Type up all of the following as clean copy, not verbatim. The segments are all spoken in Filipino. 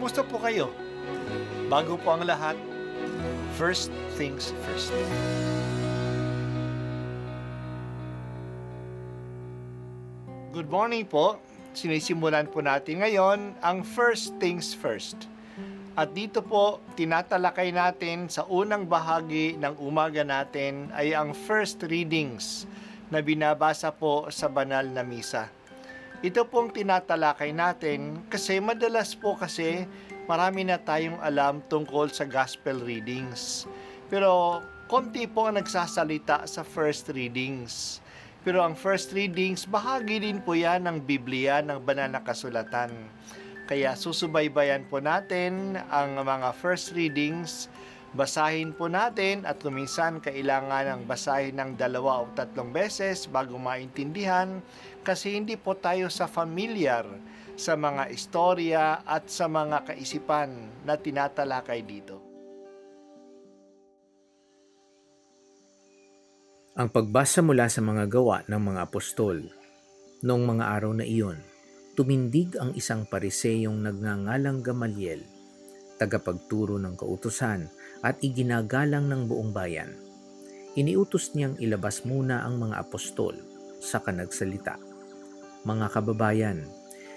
Kumusta po kayo? Bago po ang lahat, first things first. Good morning po. Sinisimulan po natin ngayon ang first things first. At dito po, tinatalakay natin sa unang bahagi ng umaga natin ay ang first readings na binabasa po sa banal na misa. Ito pong tinatalakay natin kasi madalas po kasi marami na tayong alam tungkol sa gospel readings. Pero konti po ang nagsasalita sa first readings. Pero ang first readings, bahagi din po yan ng Biblia, ng banal na kasulatan. Kaya susubaybayan po natin ang mga first readings, basahin po natin at kuminsan kailangan ng basahin ng 2 o 3 beses bago maintindihan kasi hindi po tayo familiar sa mga istorya at sa mga kaisipan na tinatalakay dito. Ang pagbasa mula sa mga gawa ng mga apostol. Noong mga araw na iyon, tumindig ang isang pariseyong nagngangalang Gamaliel, tagapagturo ng kautusan at iginagalang ng buong bayan. Iniutos niyang ilabas muna ang mga apostol, saka nagsalita. Mga kababayan,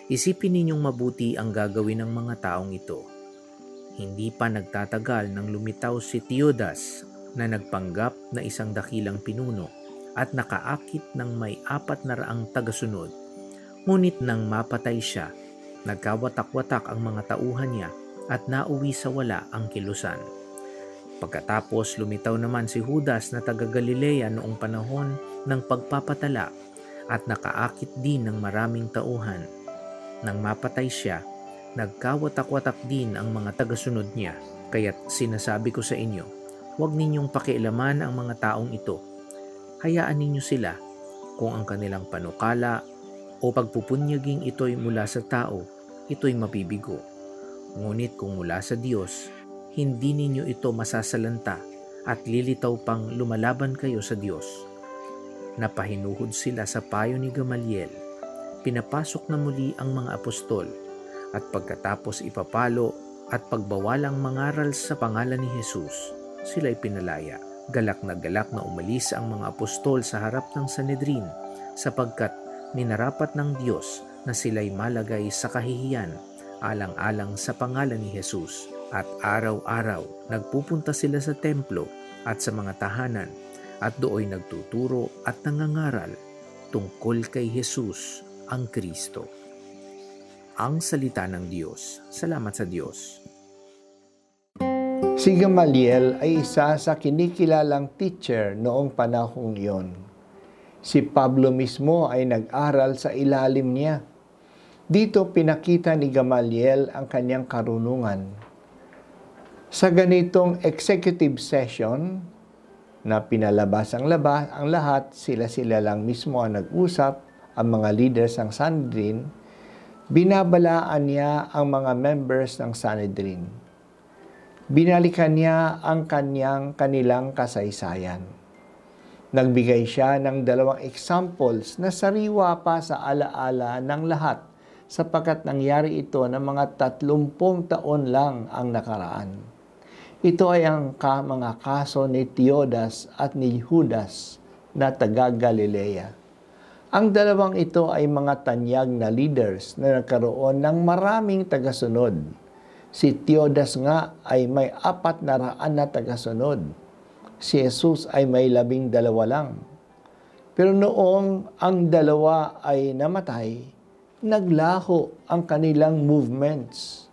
isipin ninyong mabuti ang gagawin ng mga taong ito. Hindi pa nagtatagal nang lumitaw si Teudas na nagpanggap na isang dakilang pinuno at nakaakit ng may 400 tagasunod. Ngunit nang mapatay siya, nagkawatak-watak ang mga tauhan niya at nauwi sa wala ang kilusan. Pagkatapos lumitaw naman si Judas na taga Galilea noong panahon ng pagpapatala at nakaakit din ng maraming tauhan. Nang mapatay siya, nagkawatak-watak din ang mga tagasunod niya. Kaya't sinasabi ko sa inyo, huwag ninyong pakialaman ang mga taong ito. Hayaan ninyo sila kung ang kanilang panukala o pagpupunyaging ito'y mula sa tao, ito'y mabibigo. Ngunit kung mula sa Diyos, hindi ninyo ito masasalanta at lilitaw pang lumalaban kayo sa Diyos. Napahinuhod sila sa payo ni Gamaliel. Pinapasok na muli ang mga apostol at pagkatapos ipapalo at pagbawalang mangaral sa pangalan ni Jesus, sila'y pinalaya. Galak na umalis ang mga apostol sa harap ng Sanedrin sapagkat minarapat ng Diyos na sila'y malagay sa kahihiyan alang-alang sa pangalan ni Jesus. At araw-araw nagpupunta sila sa templo at sa mga tahanan at dooy nagtuturo at nangangaral tungkol kay Jesus ang Kristo. Ang salita ng Diyos. Salamat sa Diyos. Si Gamaliel ay isa sa kinikilalang teacher noong panahong iyon. Si Pablo mismo ay nag-aral sa ilalim niya. Dito pinakita ni Gamaliel ang kanyang karunungan. Sa ganitong executive session na pinalabas ang lahat, sila lang mismo ang nag-usap, ang mga leaders ng Sanhedrin, binabalaan niya ang mga members ng Sanhedrin. Binalikan niya ang kanilang kasaysayan. Nagbigay siya ng 2 examples na sariwa pa sa alaala ng lahat sapagkat nangyari ito ng mga 30 taon lang ang nakaraan. Ito ay ang mga kaso ni Teudas at ni Judas na taga Galilea. Ang 2 ito ay mga tanyag na leaders na nagkaroon ng maraming tagasunod. Si Teudas nga ay may 400 na tagasunod. Si Jesus ay may 12 lang. Pero noong ang 2 ay namatay, naglaho ang kanilang movements,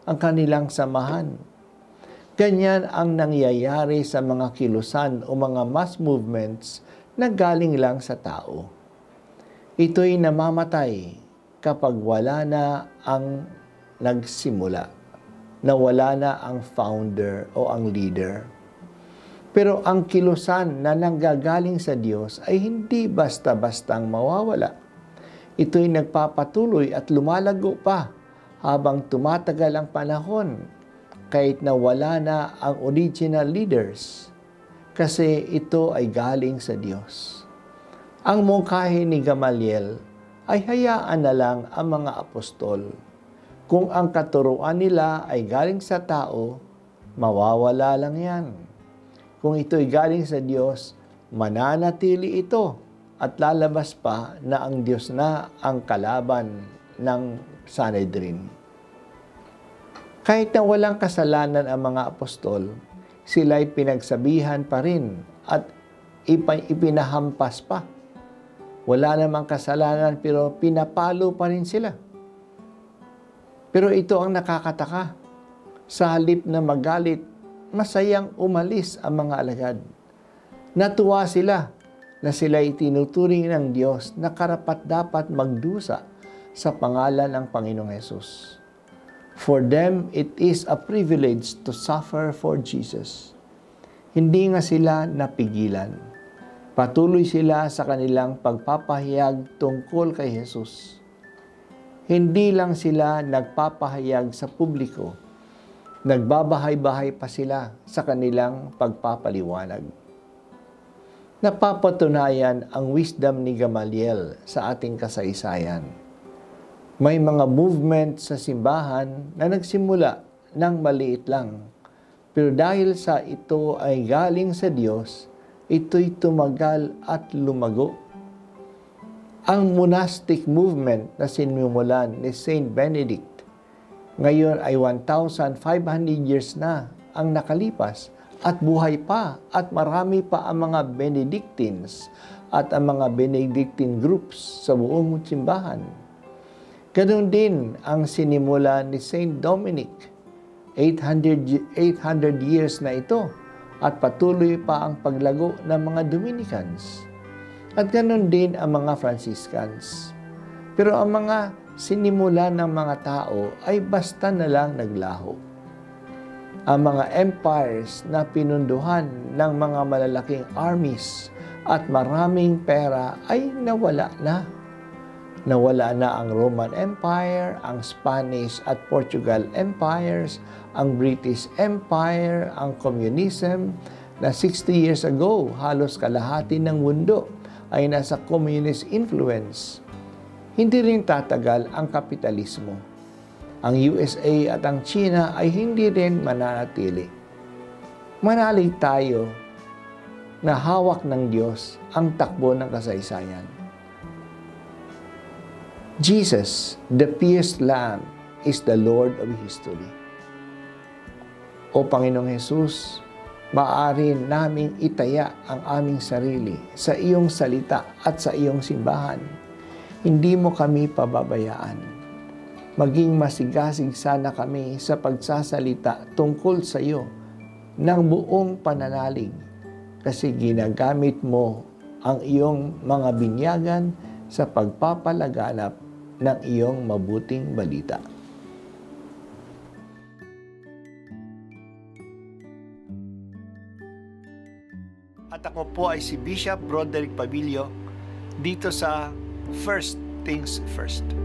ang kanilang samahan. Ganyan ang nangyayari sa mga kilusan o mga mass movements na galing lang sa tao. Ito'y namamatay kapag wala na ang nagsimula, na wala na ang founder o ang leader. Pero ang kilusan na nanggagaling sa Diyos ay hindi basta-bastang mawawala. Ito'y nagpapatuloy at lumalago pa habang tumatagal ang panahon kahit na wala na ang original leaders kasi ito ay galing sa Diyos. Ang mungkahi ni Gamaliel ay hayaan na lang ang mga apostol. Kung ang katuruan nila ay galing sa tao, mawawala lang yan. Kung ito'y galing sa Diyos, mananatili ito at lalabas pa na ang Diyos na ang kalaban ng Sanhedrin. Kahit na walang kasalanan ang mga apostol, sila'y pinagsabihan pa rin at ipinahampas pa. Wala namang kasalanan pero pinapalo pa rin sila. Pero ito ang nakakataka. Sa halip na magalit, masayang umalis ang mga alagad. Natuwa sila na sila'y tinuturing ng Diyos na karapat-dapat magdusa sa pangalan ng Panginoong Hesus. For them, it is a privilege to suffer for Jesus. Hindi nga sila napigilan. Patuloy sila sa kanilang pagpapahayag tungkol kay Jesus. Hindi lang sila nagpapahayag sa publiko, nagbabahay-bahay pa sila sa kanilang pagpapaliwanag. Napapatunayan ang wisdom ni Gamaliel sa ating kasaysayan. May mga movement sa simbahan na nagsimula ng maliit lang, pero dahil sa ito ay galing sa Diyos, ito'y tumagal at lumago. Ang monastic movement na sinimulan ni Saint Benedict, ngayon ay 1,500 years na ang nakalipas at buhay pa at marami pa ang mga Benedictines at ang mga Benedictine groups sa buong simbahan. Ganon din ang sinimula ni Saint Dominic, 800 years na ito at patuloy pa ang paglago ng mga Dominicans. At ganon din ang mga Franciscans. Pero ang mga sinimula ng mga tao ay basta na lang naglaho. Ang mga empires na pinunduhan ng mga malalaking armies at maraming pera ay nawala na. Nawala na ang Roman Empire, ang Spanish at Portugal Empires, ang British Empire, ang communism na 60 years ago, halos kalahati ng mundo ay nasa communist influence. Hindi rin tatagal ang kapitalismo. Ang USA at ang China ay hindi rin mananatili. Manalig tayo na hawak ng Diyos ang takbo ng kasaysayan. Jesus, the pierced Lamb, is the Lord of history. O Panginoong Hesus, maaari naming itaya ang aming sarili sa iyong salita at sa iyong simbahan. Hindi mo kami pababayaan. Maging masigasig sana kami sa pagsasalita tungkol sa iyo ng buong pananalig kasi ginagamit mo ang iyong mga binyagan sa pagpapalaganap ng iyong mabuting balita. At ako po ay si Bishop Broderick Pabilio dito sa First Things First.